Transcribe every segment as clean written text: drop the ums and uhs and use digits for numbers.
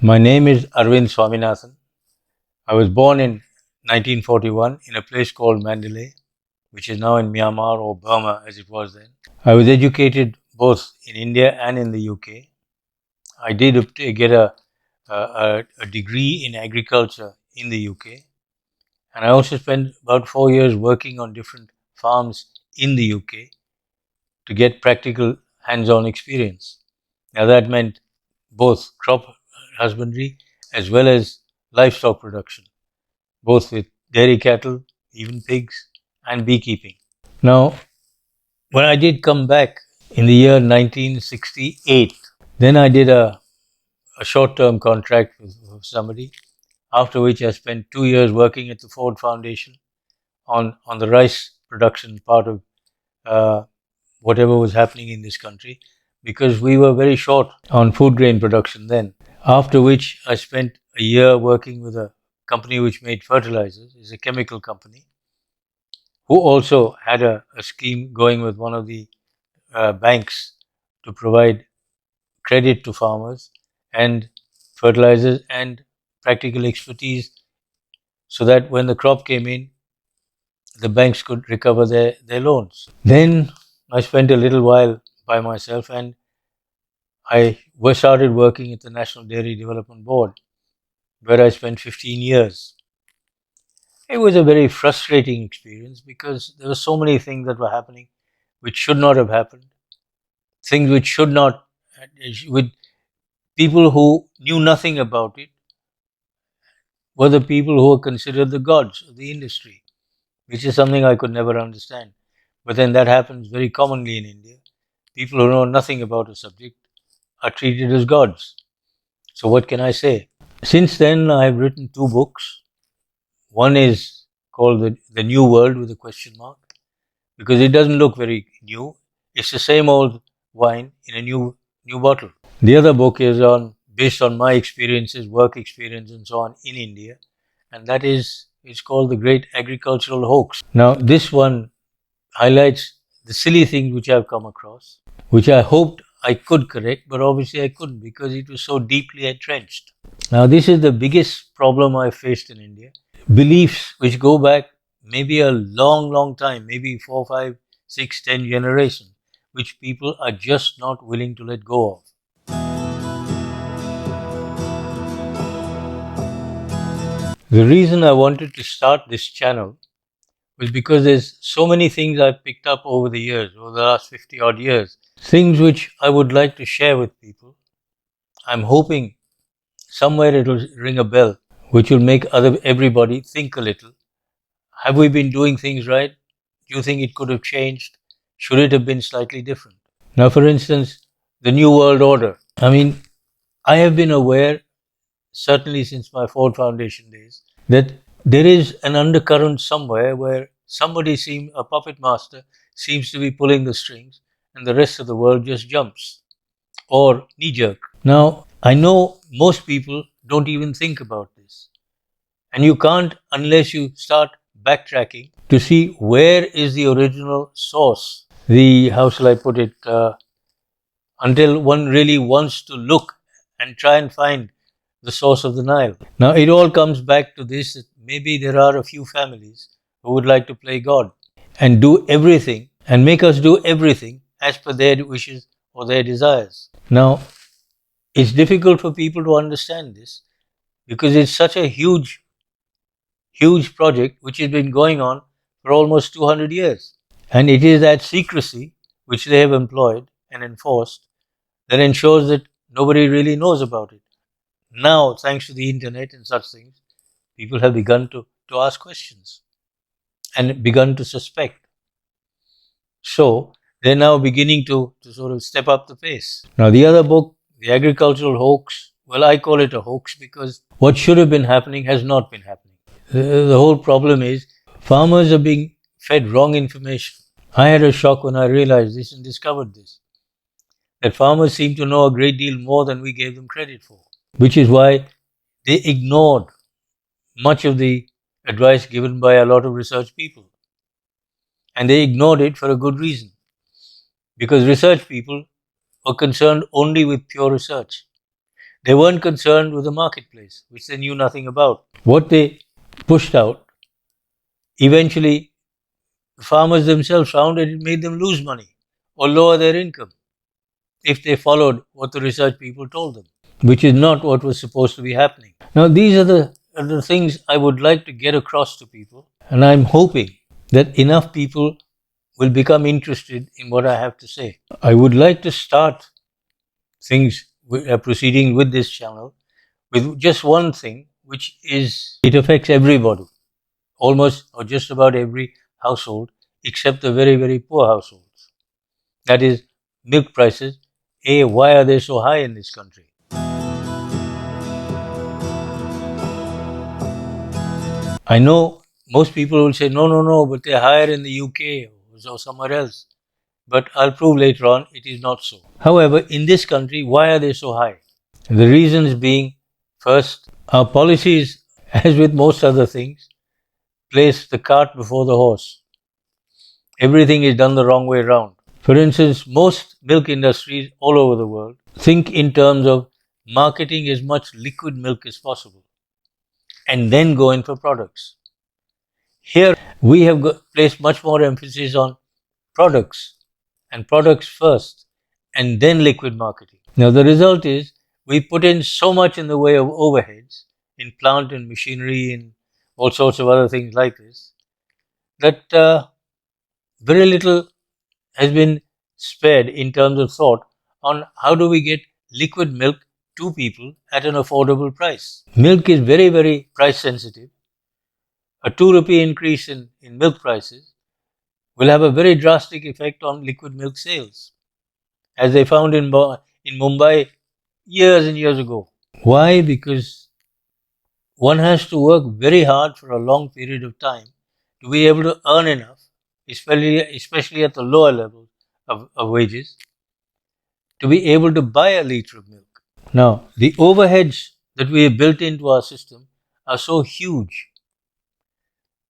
My name is Arvind Swaminathan. I was born in 1941 in a place called Mandalay, which is now in Myanmar or Burma as it was then. I was educated both in India and in the UK. I did get a degree in agriculture in the UK, and I also spent about 4 years working on different farms in the UK to get practical hands on experience. Now, that meant both crop husbandry as well as livestock production, both with dairy cattle, even pigs, and beekeeping. Now, when I did come back in the year 1968, then I did a short term contract with somebody, after which I spent 2 years working at the Ford Foundation on the rice production part of uh, whatever was happening in this country, because we were very short on food grain production then. After which I spent a year working with a company which made fertilizers, it's a chemical company, who also had a scheme going with one of the banks to provide credit to farmers and fertilizers and practical expertise so that when the crop came in, the banks could recover their loans. Then I spent a little while by myself and I started working at the National Dairy Development Board, where I spent 15 years. It was a very frustrating experience because there were so many things that were happening which should not have happened, things which should not, with people who knew nothing about it, were the people who were considered the gods of the industry, which is something I could never understand. But then that happens very commonly in India. People who know nothing about a subject are treated as gods. So, what can I say? Since then, I have written two books. One is called the New World with a question mark, because it doesn't look very new. It's the same old wine in a new bottle. The other book is on based on my experiences, work experience, and so on in India, and that is it's called the Great Agricultural Hoax. Now, this one highlights the silly things which I've come across, which I hoped I could correct, but obviously I couldn't because it was so deeply entrenched. Now, this is the biggest problem I faced in India. Beliefs which go back maybe a long time, maybe 4, 5, 6, 10 generations, which people are just not willing to let go of. The reason I wanted to start this channel was because there's so many things I've picked up over the years, over the last 50 odd years, things which I would like to share with people. I'm hoping somewhere it'll ring a bell, which will make everybody think a little. Have we been doing things right? Do you think it could have changed? Should it have been slightly different? Now, for instance, the New World Order. I mean, I have been aware, certainly since my Ford Foundation days, that there is an undercurrent somewhere where a puppet master, seems to be pulling the strings and the rest of the world just jumps or knee jerk. Now, I know most people don't even think about this. And you can't unless you start backtracking to see where is the original source. How shall I put it, until one really wants to look and try and find the source of the Nile. Now, it all comes back to this that maybe there are a few families who would like to play God and do everything and make us do everything as per their wishes or their desires. Now, it's difficult for people to understand this because it's such a huge project which has been going on for almost 200 years. And it is that secrecy which they have employed and enforced that ensures that nobody really knows about it. Now, thanks to the internet and such things, people have begun to ask questions and begun to suspect. So, they're now beginning to sort of step up the pace. Now, the other book, The Agricultural Hoax, well, I call it a hoax because what should have been happening has not been happening. The whole problem is farmers are being fed wrong information. I had a shock when I realized this and discovered this, that farmers seem to know a great deal more than we gave them credit for, which is why they ignored much of the advice given by a lot of research people. And they ignored it for a good reason, because research people were concerned only with pure research. They weren't concerned with the marketplace, which they knew nothing about. What they pushed out, eventually, the farmers themselves found that it made them lose money or lower their income if they followed what the research people told them, which is not what was supposed to be happening. Now, these are the things I would like to get across to people, and I'm hoping that enough people will become interested in what I have to say. I would like to start things proceeding with this channel with just one thing, which is it affects everybody, almost or just about every household, except the very, very poor households. That is, milk prices. Why are they so high in this country? I know most people will say, no, no, no, but they're higher in the UK or somewhere else. But I'll prove later on it is not so. However, in this country, why are they so high? The reasons being, first, our policies, as with most other things, place the cart before the horse. Everything is done the wrong way around. For instance, most milk industries all over the world think in terms of marketing as much liquid milk as possible and then go in for products. Here, we have placed much more emphasis on products and products first and then liquid marketing. Now, the result is we put in so much in the way of overheads in plant and machinery and all sorts of other things like this that very little has been spared in terms of thought on how do we get liquid milk to people at an affordable price. Milk is very, very price sensitive. A 2 rupee increase in milk prices will have a very drastic effect on liquid milk sales, as they found in Mumbai years and years ago. Why? Because one has to work very hard for a long period of time to be able to earn enough, especially at the lower levels of wages, to be able to buy a liter of milk. Now, the overheads that we have built into our system are so huge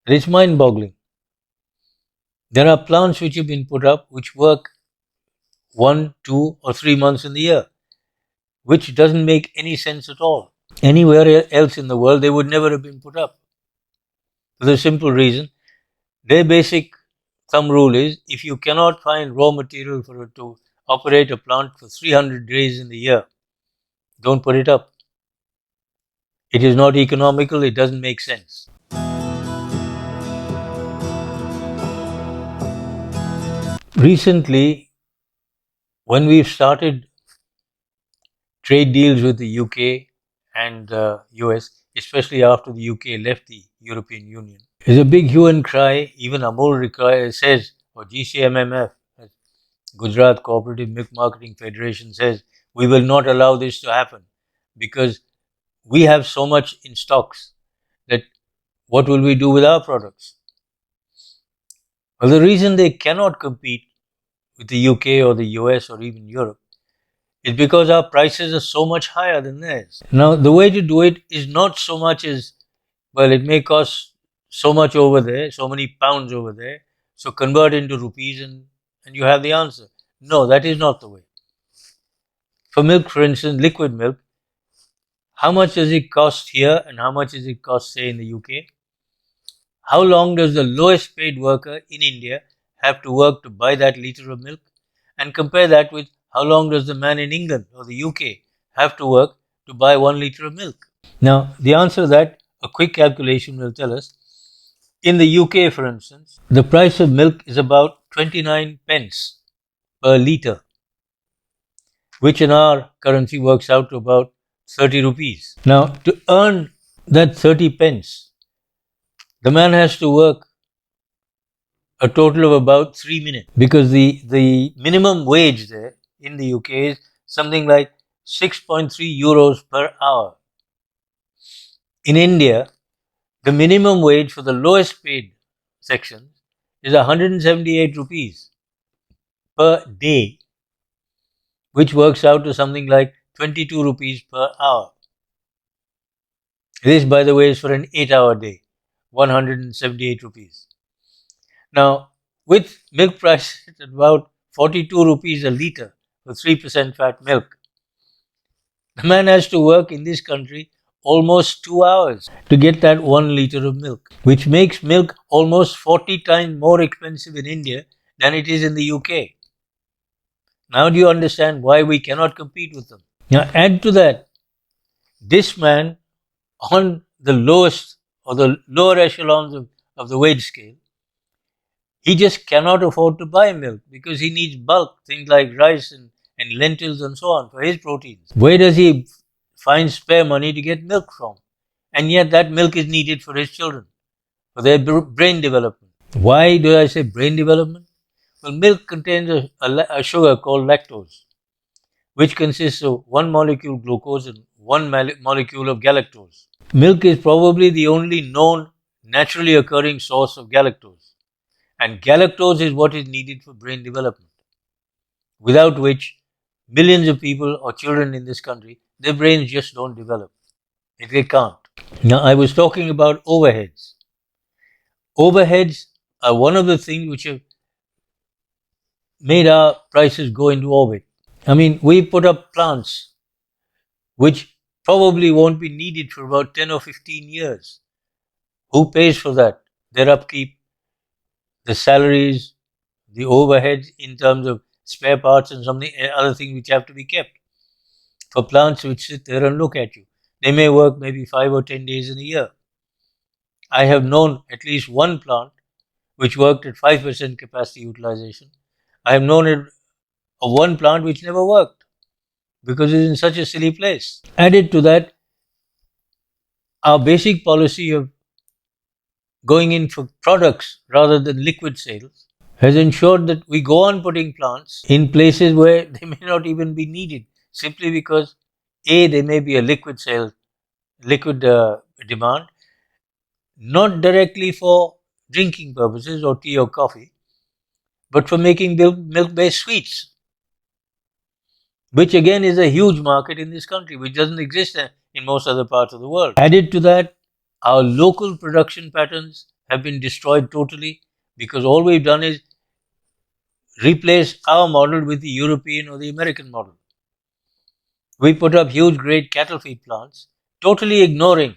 that it's mind boggling. There are plants which have been put up which work 1, 2, or 3 months in the year, which doesn't make any sense at all. Anywhere else in the world, they would never have been put up. For the simple reason, their basic thumb rule is if you cannot find raw material to operate a plant for 300 days in the year, don't put it up. It is not economical, it doesn't make sense. Recently, when we've started trade deals with the UK and US, especially after the UK left the European Union, there's a big hue and cry. Even Amul says, or GCMMF, Gujarat Cooperative Milk Marketing Federation says, we will not allow this to happen because we have so much in stocks that what will we do with our products? Well, the reason they cannot compete with the UK or the US or even Europe is because our prices are so much higher than theirs. Now, the way to do it is not so much as, well, it may cost so much over there, so many pounds over there, so convert into rupees and you have the answer. No, that is not the way. For milk, for instance, liquid milk, how much does it cost here and how much does it cost, say, in the UK? How long does the lowest paid worker in India have to work to buy that liter of milk? And compare that with how long does the man in England or the UK have to work to buy 1 liter of milk? Now, the answer to that, a quick calculation will tell us. In the UK, for instance, the price of milk is about 29 pence per liter, which in our currency works out to about 30 rupees. Now, to earn that 30 pence, the man has to work a total of about 3 minutes because the minimum wage there in the UK is something like 6.3 euros per hour. In India, the minimum wage for the lowest paid section is 178 rupees per day, which works out to something like 22 rupees per hour. This, by the way, is for an 8-hour day, 178 rupees. Now, with milk prices at about 42 rupees a litre for 3% fat milk, The man has to work in this country almost 2 hours to get that 1 liter of milk, which makes milk almost 40 times more expensive in India than it is in the UK. Now, do you understand why we cannot compete with them? Now, add to that, this man on the lowest or the lower echelons of the wage scale, he just cannot afford to buy milk because he needs bulk, things like rice and lentils and so on for his proteins. Where does he find spare money to get milk from? And yet that milk is needed for his children, for their brain development. Why do I say brain development? Well, milk contains a sugar called lactose, which consists of one molecule glucose and one molecule of galactose. Milk is probably the only known naturally occurring source of galactose, and galactose is what is needed for brain development, without which millions of people or children in this country, their brains just don't develop. They can't. Now, I was talking about overheads. Overheads are one of the things which have made our prices go into orbit. I mean, we put up plants which probably won't be needed for about 10 or 15 years. Who pays for that? Their upkeep, the salaries, the overheads in terms of spare parts and something other things which have to be kept. For plants which sit there and look at you, they may work maybe 5 or 10 days in a year. I have known at least one plant which worked at 5% capacity utilization. I have known it of one plant which never worked because it's in such a silly place. Added to that, our basic policy of going in for products rather than liquid sales has ensured that we go on putting plants in places where they may not even be needed, simply because A, there may be a liquid demand, not directly for drinking purposes or tea or coffee, but for making milk-based sweets, which again is a huge market in this country, which doesn't exist in most other parts of the world. Added to that, our local production patterns have been destroyed totally because all we've done is replace our model with the European or the American model. We put up huge, great cattle feed plants, totally ignoring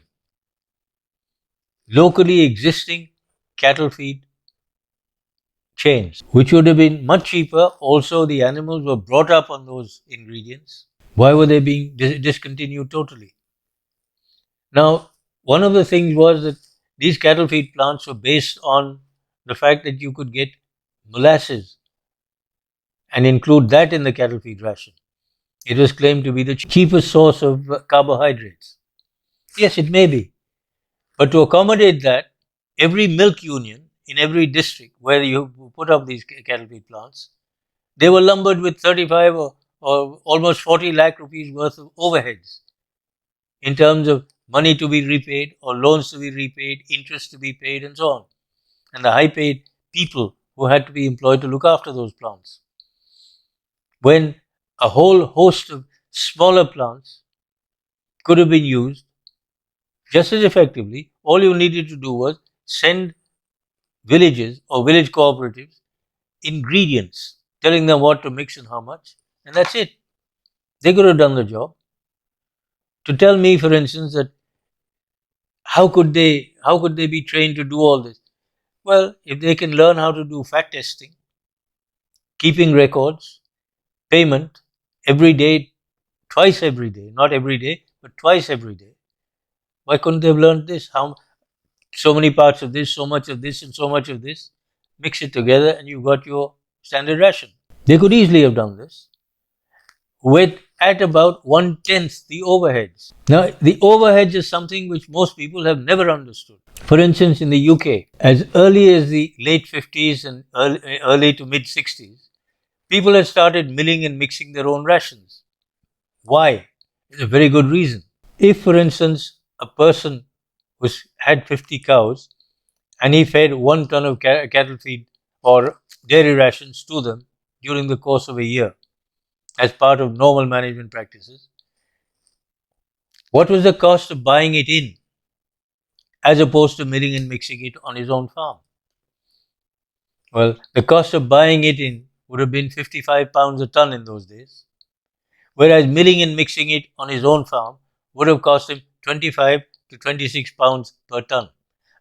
locally existing cattle feed chains, which would have been much cheaper. Also, the animals were brought up on those ingredients. Why were they being discontinued totally? Now, one of the things was that these cattle feed plants were based on the fact that you could get molasses and include that in the cattle feed ration. It was claimed to be the cheapest source of carbohydrates. Yes, it may be. But to accommodate that, every milk union in every district where you put up these cattle feed plants, they were lumbered with 35 or almost 40 lakh rupees worth of overheads in terms of money to be repaid or loans to be repaid, interest to be paid, and so on. And the high paid people who had to be employed to look after those plants. When a whole host of smaller plants could have been used just as effectively, all you needed to do was send villages or village cooperatives ingredients, telling them what to mix and how much, and that's it. They could have done the job. To tell me, for instance, that how could they be trained to do all this? Well, if they can learn how to do fact testing, keeping records, payment every day, twice every day, not every day, but twice every day. Why couldn't they have learned this? How so many parts of this, so much of this, and so much of this? Mix it together, and you've got your standard ration. They could easily have done this with at about 1/10 the overheads. Now, the overheads is something which most people have never understood. For instance, in the UK, as early as the late 50s and early to mid 60s, people had started milling and mixing their own rations. Why? There's a very good reason. If, for instance, a person had 50 cows and he fed 1 ton of cattle feed or dairy rations to them during the course of a year as part of normal management practices, what was the cost of buying it in as opposed to milling and mixing it on his own farm? Well, the cost of buying it in would have been 55 pounds a ton in those days. whereas milling and mixing it on his own farm would have cost him 25 to 26 pounds per ton,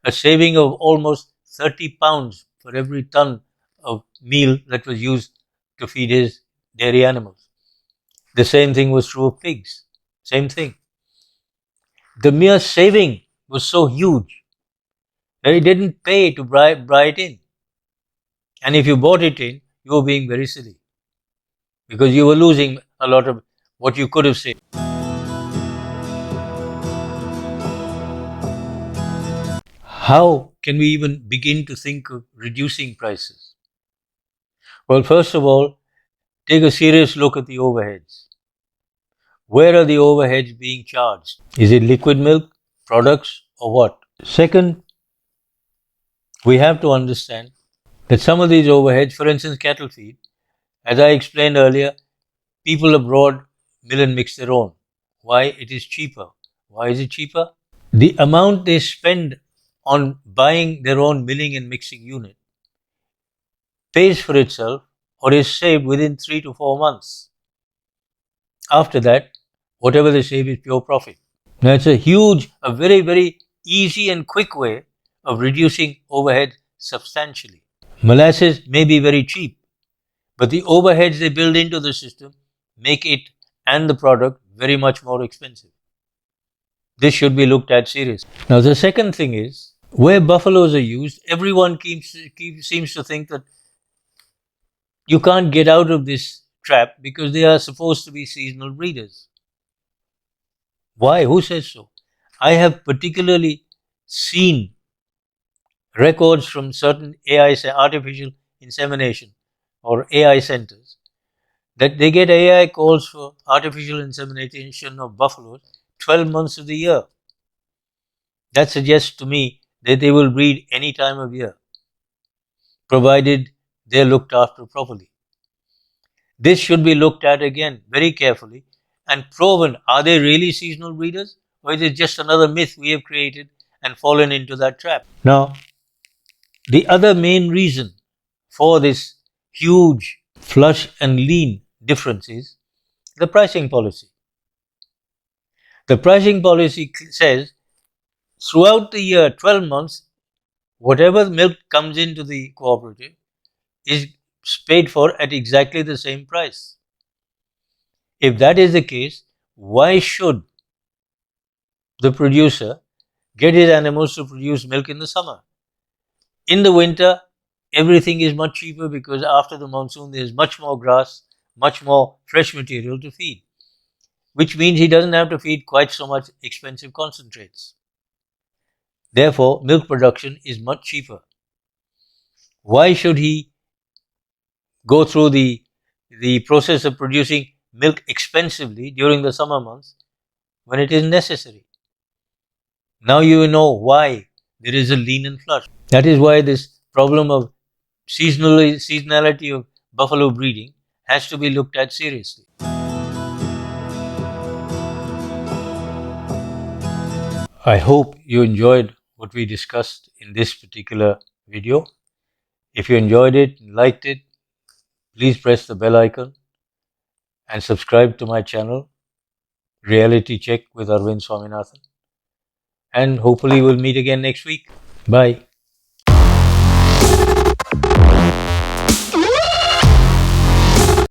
a saving of almost 30 pounds for every ton of meal that was used to feed his dairy animals. The same thing was true of pigs. Same thing. The mere saving was so huge that it didn't pay to buy it in. And if you bought it in, you were being very silly because you were losing a lot of what you could have saved. How can we even begin to think of reducing prices? Well, first of all, take a serious look at the overheads. Where are the overheads being charged? Is it liquid milk, products, or what? Second, we have to understand that some of these overheads, for instance, cattle feed, as I explained earlier, people abroad mill and mix their own. Why? It is cheaper. Why is it cheaper? The amount they spend on buying their own milling and mixing unit pays for itself or is saved within 3 to 4 months. After that, whatever they save is pure profit. Now, it's a very, very easy and quick way of reducing overhead substantially. Molasses may be very cheap, but the overheads they build into the system make it and the product very much more expensive. This should be looked at seriously. Now, the second thing is, where buffaloes are used, everyone seems to think that you can't get out of this trap because they are supposed to be seasonal breeders. Why? Who says so? I have particularly seen records from certain AI, artificial insemination, or AI centers, that they get AI calls for artificial insemination of buffaloes 12 months of the year. That suggests to me that they will breed any time of year, provided they're looked after properly. This should be looked at again very carefully and proven, are they really seasonal breeders, or is it just another myth we have created and fallen into that trap? Now, the other main reason for this huge flush and lean difference is the pricing policy. The pricing policy says throughout the year, 12 months, whatever milk comes into the cooperative is paid for at exactly the same price. If that is the case, why should the producer get his animals to produce milk in the summer? In the winter, everything is much cheaper because after the monsoon, there is much more grass, much more fresh material to feed, which means he doesn't have to feed quite so much expensive concentrates. Therefore, milk production is much cheaper. Why should he go through the process of producing milk expensively during the summer months when it is necessary? Now you know why there is a lean and flush. That is why this problem of seasonality of buffalo breeding has to be looked at seriously. I hope you enjoyed what we discussed in this particular video. If you enjoyed it, liked it, please press the bell icon and subscribe to my channel, Reality Check with Arvind Swaminathan. And hopefully we'll meet again next week. Bye.